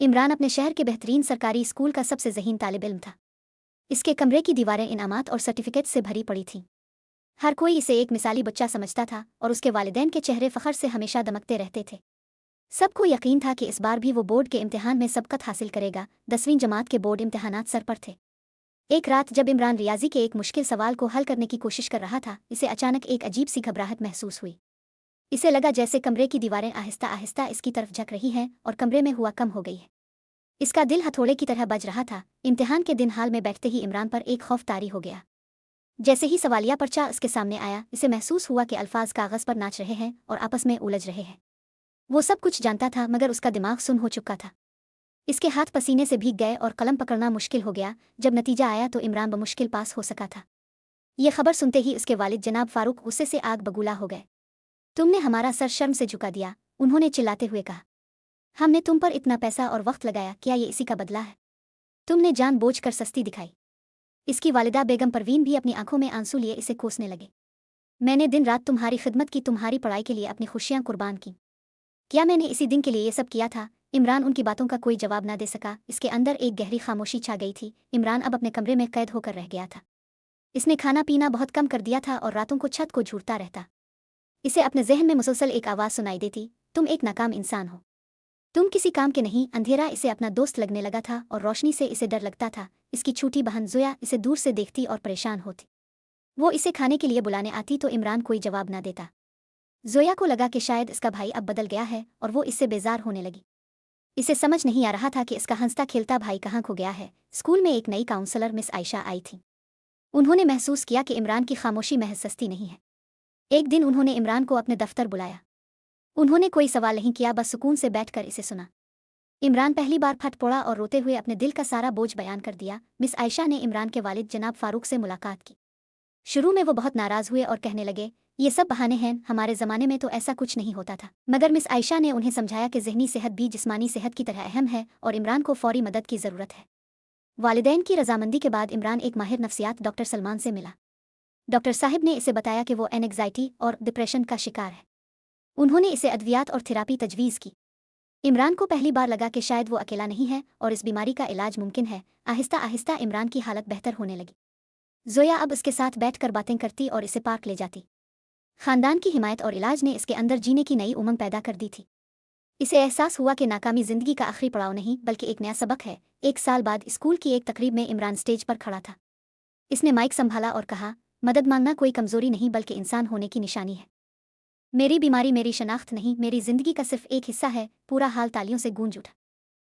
इमरान अपने शहर के बेहतरीन सरकारी स्कूल का सबसे ज़हीन तालिब इल्म था। इसके कमरे की दीवारें इनामात और सर्टिफिकेट से भरी पड़ी थीं। हर कोई इसे एक मिसाली बच्चा समझता था और उसके वालिदैन के चेहरे फ़ख्र से हमेशा दमकते रहते थे। सबको यकीन था कि इस बार भी वो बोर्ड के इम्तिहान में सबकत हासिल करेगा। 10वीं जमात के बोर्ड इम्तिहानात सर पर थे। एक रात जब इमरान रियाजी के एक मुश्किल सवाल को हल करने की कोशिश कर रहा था, इसे अचानक एक अजीब सी घबराहट महसूस हुई। इसे लगा जैसे कमरे की दीवारें आहिस्ता आहिस्ता इसकी तरफ झक रही हैं और कमरे में हुआ कम हो गई है। इसका दिल हथौड़े की तरह बज रहा था। इम्तिहान के दिन हाल में बैठते ही इमरान पर एक खौफ तारी हो गया। जैसे ही सवालिया पर्चा उसके सामने आया, इसे महसूस हुआ कि अल्फाज कागज़ पर नाच रहे हैं और आपस में उलझ रहे हैं। वो सब कुछ जानता था मगर उसका दिमाग सुन्न हो चुका था। इसके हाथ पसीने से भीग गए और कलम पकड़ना मुश्किल हो गया। जब नतीजा आया तो इमरान बमुश्किल पास हो सका था। ये खबर सुनते ही उसके वालिद जनाब फारूक गुस्से से आग बबूला हो गए। तुमने हमारा सर शर्म से झुका दिया, उन्होंने चिल्लाते हुए कहा। हमने तुम पर इतना पैसा और वक्त लगाया, क्या ये इसी का बदला है? तुमने जानबूझ कर सस्ती दिखाई। इसकी वालिदा बेगम परवीन भी अपनी आंखों में आंसू लिए इसे कोसने लगे। मैंने दिन रात तुम्हारी खिदमत की, तुम्हारी पढ़ाई के लिए अपनी खुशियां कुर्बान की। क्या मैंने इसी दिन के लिए ये सब किया था? इमरान उनकी बातों का कोई जवाब न दे सका। इसके अंदर एक गहरी खामोशी छा गई थी। इमरान अब अपने कमरे में कैद होकर रह गया था। इसने खाना पीना बहुत कम कर दिया था और रातों को छत को झूठता रहता। इसे अपने जहन में मुसलसल एक आवाज़ सुनाई देती, तुम एक नाकाम इंसान हो, तुम किसी काम के नहीं। अंधेरा इसे अपना दोस्त लगने लगा था और रोशनी से इसे डर लगता था। इसकी छोटी बहन जोया इसे दूर से देखती और परेशान होती। वो इसे खाने के लिए बुलाने आती तो इमरान कोई जवाब ना देता। जोया को लगा कि शायद इसका भाई अब बदल गया है और वो इससे बेजार होने लगी। इसे समझ नहीं आ रहा था कि इसका हंसता खेलता भाई कहाँ खो गया है। स्कूल में एक नई काउंसलर मिस आयशा आई थी। उन्होंने महसूस किया कि इमरान की खामोशी महज सस्ती नहीं है। एक दिन उन्होंने इमरान को अपने दफ्तर बुलाया। उन्होंने कोई सवाल नहीं किया, बस सुकून से बैठकर इसे सुना। इमरान पहली बार फट पड़ा और रोते हुए अपने दिल का सारा बोझ बयान कर दिया। मिस आयशा ने इमरान के वालिद जनाब फारूक से मुलाकात की। शुरू में वो बहुत नाराज़ हुए और कहने लगे, ये सब बहाने हैं, हमारे ज़माने में तो ऐसा कुछ नहीं होता था। मगर मिस आयशा ने उन्हें समझाया कि ज़हनी सेहत भी जिस्मानी सेहत की तरह अहम है और इमरान को फौरी मदद की ज़रूरत है। वालिदैन की रजामंदी के बाद इमरान एक माहिर नफ्सियात डॉक्टर सलमान से मिला। डॉक्टर साहिब ने इसे बताया कि वो एंग्जाइटी और डिप्रेशन का शिकार है। उन्होंने इसे अद्वियात और थेरापी तजवीज़ की। इमरान को पहली बार लगा कि शायद वो अकेला नहीं है और इस बीमारी का इलाज मुमकिन है। आहिस्ता आहिस्ता इमरान की हालत बेहतर होने लगी। जोया अब उसके साथ बैठकर बातें करती और इसे पार्क ले जाती। खानदान की हिमायत और इलाज ने इसके अंदर जीने की नई उमंग पैदा कर दी थी। इसे एहसास हुआ कि नाकामी जिंदगी का आखिरी पड़ाव नहीं बल्कि एक नया सबक है। 1 साल बाद स्कूल की एक तकरीब में इमरान स्टेज पर खड़ा था। इसने माइक संभाला और कहा, मदद मांगना कोई कमजोरी नहीं बल्कि इंसान होने की निशानी है। मेरी बीमारी मेरी शनाख्त नहीं, मेरी जिंदगी का सिर्फ एक हिस्सा है। पूरा हाल तालियों से गूंज उठा।